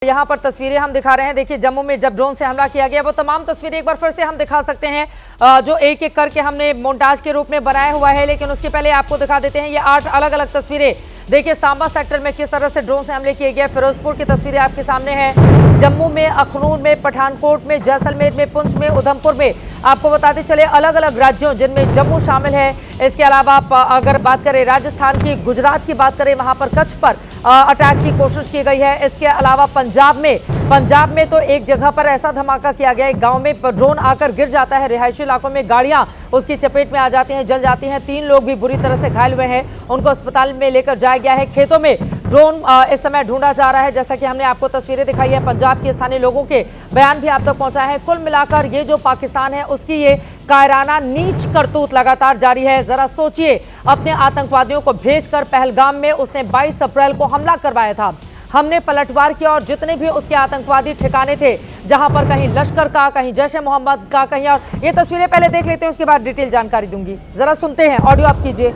यहाँ पर तस्वीरें हम दिखा रहे हैं। देखिए जम्मू में जब ड्रोन से हमला किया गया वो तमाम तस्वीरें एक बार फिर से हम दिखा सकते हैं जो एक एक करके हमने मोन्टाज के रूप में बनाया हुआ है, लेकिन उसके पहले आपको दिखा देते हैं ये 8 अलग अलग तस्वीरें। देखिए सांबा सेक्टर में किस तरह से ड्रोन से हमले किए गए, फिरोजपुर की तस्वीरें आपके सामने हैं, जम्मू में, अखनूर में, पठानकोट में, जैसलमेर में, पुंछ में, उधमपुर में। आपको बताते चले अलग अलग राज्यों जिनमें जम्मू शामिल है। इसके अलावा आप अगर बात करें राजस्थान की, गुजरात की बात करें, वहां पर कच्छ पर अटैक की कोशिश की गई है। इसके अलावा पंजाब में तो एक जगह पर ऐसा धमाका किया गया, एक गांव में ड्रोन आकर गिर जाता है, रिहायशी इलाकों में गाड़ियां उसकी चपेट में आ जाती हैं, जल जाती हैं। 3 लोग भी बुरी तरह से घायल हुए हैं, उनको अस्पताल में लेकर जाया गया है। खेतों में ड्रोन इस समय ढूंढा जा रहा है, जैसा कि हमने आपको तस्वीरें दिखाई है। पंजाब के स्थानीय लोगों के बयान भी आप तक पहुंचाए हैं। कुल मिलाकर ये जो पाकिस्तान है उसकी ये कायराना नीच करतूत लगातार जारी है। जरा सोचिए, अपने आतंकवादियों को भेजकर पहलगाम में उसने 22 अप्रैल को हमला करवाया था, हमने पलटवार किया और जितने भी उसके आतंकवादी ठिकाने थे, जहां पर कहीं लश्कर का, कहीं जैश-ए मोहम्मद का, कहीं और। ये तस्वीरें पहले देख लेते हैं, उसके बाद डिटेल जानकारी दूंगी। जरा सुनते हैं, ऑडियो आप कीजिए।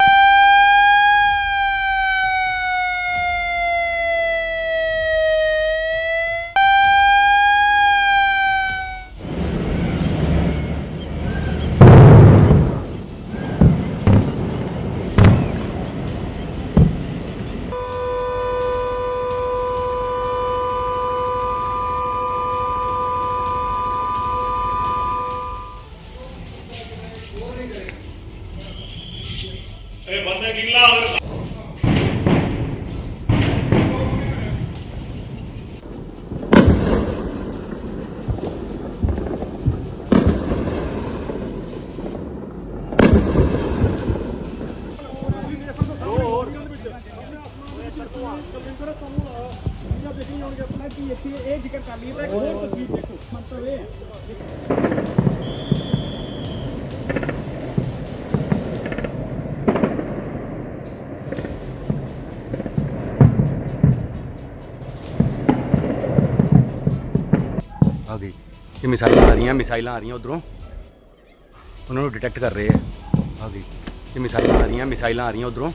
बंदा गिल्ला अगर एक जिक्र कर लिया था, और तस्वीर देखो मतलब है। ये मिसाइलें आ रही हैं उधरों, उन्होंने डिटेक्ट कर रहे हैं। आगे ये मिसाइलें आ रही हैं उधरों।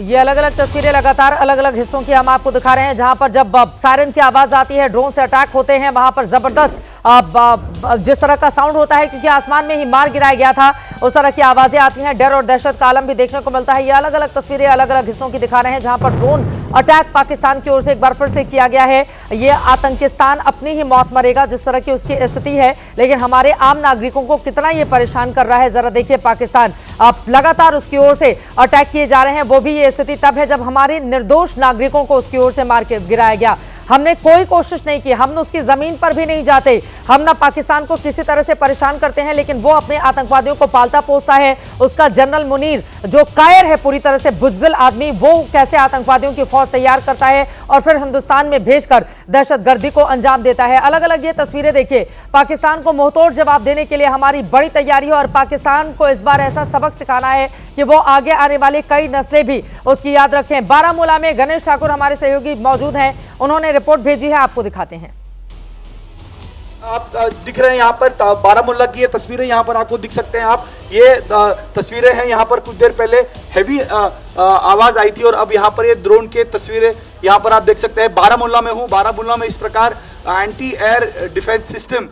ये अलग अलग तस्वीरें लगातार अलग अलग हिस्सों की हम आपको दिखा रहे हैं, जहां पर जब सायरन की आवाज आती है, ड्रोन से अटैक होते हैं, वहां पर जबरदस्त जिस तरह का साउंड होता है, क्योंकि आसमान में ही मार गिराया गया था, उस तरह की आवाजें आती हैं, डर और दहशत का आलम भी देखने को मिलता है। ये अलग अलग तस्वीरें अलग अलग हिस्सों की दिखा रहे हैं, जहां पर ड्रोन अटैक पाकिस्तान की ओर से एक बार फिर से किया गया है। ये आतंकिस्तान अपनी ही मौत मरेगा, जिस तरह की उसकी स्थिति है, लेकिन हमारे आम नागरिकों को कितना ये परेशान कर रहा है। जरा देखिए, पाकिस्तान अब लगातार उसकी ओर से अटैक किए जा रहे हैं। वो भी ये स्थिति तब है जब हमारे निर्दोष नागरिकों को उसकी ओर से मार के गिराया गया। हमने कोई कोशिश नहीं की, हम उसकी जमीन पर भी नहीं जाते, हम ना पाकिस्तान को किसी तरह से परेशान करते हैं, लेकिन वो अपने आतंकवादियों को पालता पोसता है। उसका जनरल मुनीर जो कायर है, पूरी तरह से बुज़दिल आदमी, वो कैसे आतंकवादियों की फौज तैयार करता है और फिर हिंदुस्तान में भेजकर दहशतगर्दी को अंजाम देता है। अलग अलग ये तस्वीरें देखिए। पाकिस्तान को मुंहतोड़ जवाब देने के लिए हमारी बड़ी तैयारी है और पाकिस्तान को इस बार ऐसा सबक सिखाना है कि वो आगे आने वाली कई नस्लें भी उसकी याद रखें। बारामूला में गणेश ठाकुर हमारे सहयोगी मौजूद हैं, उन्होंने रिपोर्ट भेजी है, आपको दिखाते हैं। आप दिख रहे हैं यहाँ पर बारामूला की ये तस्वीरें यहाँ पर आपको दिख सकते हैं आप। ये तस्वीरें हैं, यहाँ पर कुछ देर पहले हैवी आवाज आई थी और अब यहाँ पर ये ड्रोन के तस्वीरें यहाँ पर आप देख सकते हैं। बारामूला में हूँ, बारामूला में इस प्रकार anti air defence system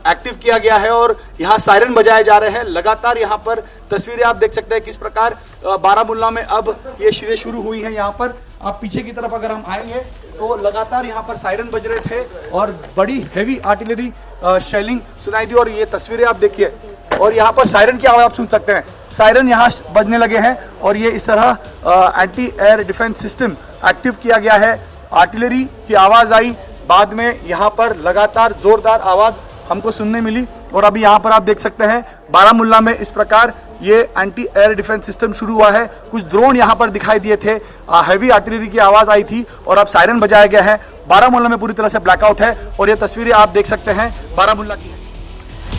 active किया गया है और यहाँ सायरन बजाए जा रहे हैं। लगातार यहाँ पर तस्वीरें आप देख सकते हैं किस प्रकार बारामूला में अब ये चीजें शुरू हुई हैं। यहाँ पर आप पीछे की तरफ अगर हम आएंगे तो लगातार यहाँ पर सायरन बज रहे थे और बड़ी हैवी आर्टिलरी शेलिंग सुनाई दी। और ये तस्वीरें आप देखिए, और यहाँ पर सायरन की आवाज आप सुन सकते हैं, सायरन यहाँ बजने लगे हैं और ये इस तरह anti air defence system active किया गया है। आर्टिलरी की आवाज आई, बाद में यहाँ पर लगातार जोरदार आवाज हमको सुनने मिली और अभी यहाँ पर आप देख सकते हैं बारामूला में इस प्रकार ये एंटी एयर डिफेंस सिस्टम शुरू हुआ है। कुछ ड्रोन यहाँ पर दिखाई दिए थे, हैवी आर्टिलरी की आवाज आई थी और अब सायरन बजाया गया है। बारामूला में पूरी तरह से ब्लैकआउट है और ये तस्वीरें आप देख सकते हैं बारामूला की।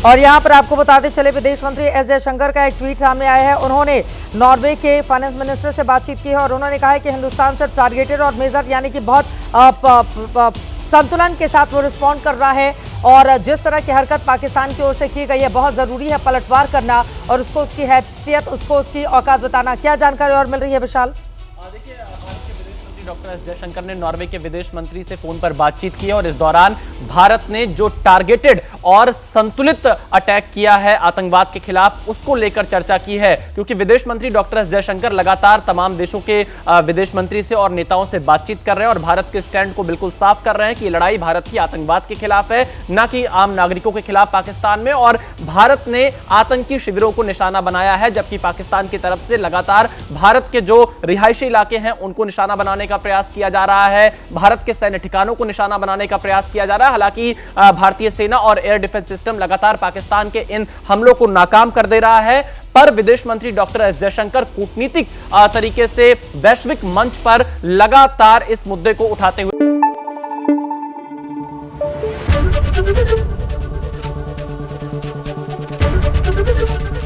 और यहाँ पर आपको बताते चले, विदेश मंत्री एस जयशंकर का एक ट्वीट सामने आया है। उन्होंने नॉर्वे के फाइनेंस मिनिस्टर से बातचीत की है और उन्होंने कहा है कि हिंदुस्तान सिर्फ टारगेटेड और मेजर यानी कि बहुत संतुलन के साथ वो रिस्पॉन्ड कर रहा है और जिस तरह की हरकत पाकिस्तान की ओर से की गई है, बहुत ज़रूरी है पलटवार करना और उसको उसकी हैसियत, उसको उसकी औकात बताना। क्या जानकारी और मिल रही है विशाल? देखिए, भारत के विदेश मंत्री डॉक्टर एस जयशंकर ने नॉर्वे के विदेश मंत्री से फोन पर बातचीत की है और इस दौरान भारत ने जो टारगेटेड और संतुलित अटैक किया है आतंकवाद के खिलाफ, उसको लेकर चर्चा की है। क्योंकि विदेश मंत्री डॉक्टर एस जयशंकर लगातार तमाम देशों के विदेश मंत्री से और नेताओं से बातचीत कर रहे हैं और भारत के स्टैंड को बिल्कुल साफ कर रहे हैं कि ये लड़ाई भारत की आतंकवाद के खिलाफ है, न कि आम नागरिकों के खिलाफ पाकिस्तान में। और भारत ने आतंकी शिविरों को निशाना बनाया है, जबकि पाकिस्तान की तरफ से लगातार भारत के जो रिहायशी इलाके हैं उनको निशाना बनाने का प्रयास किया जा रहा है, भारत के सैन्य ठिकानों को निशाना बनाने का प्रयास किया जा रहा है। हालांकि भारतीय सेना और एयर डिफेंस सिस्टम लगातार पाकिस्तान के इन हमलों को नाकाम कर दे रहा है। पर विदेश मंत्री डॉक्टर एस जयशंकर कूटनीतिक तरीके से वैश्विक मंच पर लगातार इस मुद्दे को उठाते हुए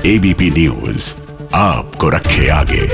एबीपी न्यूज आपको रखे आगे।